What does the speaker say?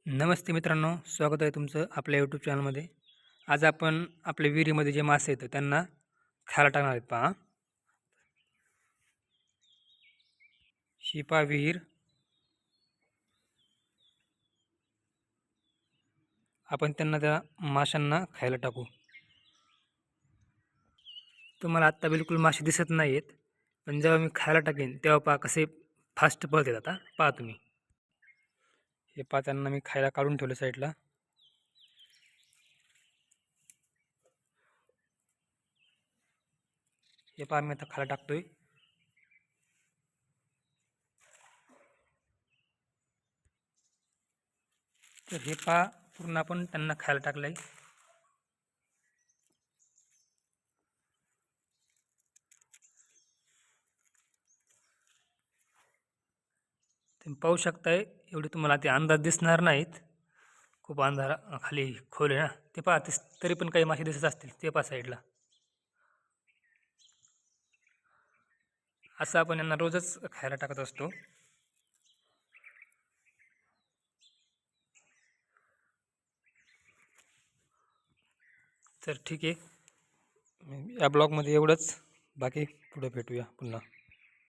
नमस्ते मित्रांनो, स्वागत आहे तुमचं आपल्या यूट्यूब चॅनलमध्ये. आज आपण आपल्या विहिरीमध्ये जे मासे आहेत त्यांना खायला टाकणार आहेत. पहा, ही पहा विहीर. आपण त्यांना त्या माशांना खायला टाकू. तुम्हाला आत्ता बिलकुल मासे दिसत नाही आहेत, पण जेव्हा मी खायला टाकेन तेव्हा पहा कसे फास्ट पळतात. आता पहा तुम्ही, हे पहा त्यांना मी खायला काढून ठेवलं साईडला. हे पहा मी आता खायला टाकतोय. तर हे पहा पूर्ण आपण त्यांना खायला टाकलं आहे. तुम्ही पाहू शकताय, एवढे तुम्हाला ते अंदाज दिसणार नाहीत. खूप अंधार खाली खोल आहे ना, ते पहा ते तरी पण काही मासे दिसत असतील. ते पहा साईडला. असं आपण यांना रोजच खायला टाकत असतो. तर ठीक आहे, या ब्लॉगमध्ये एवढंच. बाकी पुढे भेटूया पुन्हा.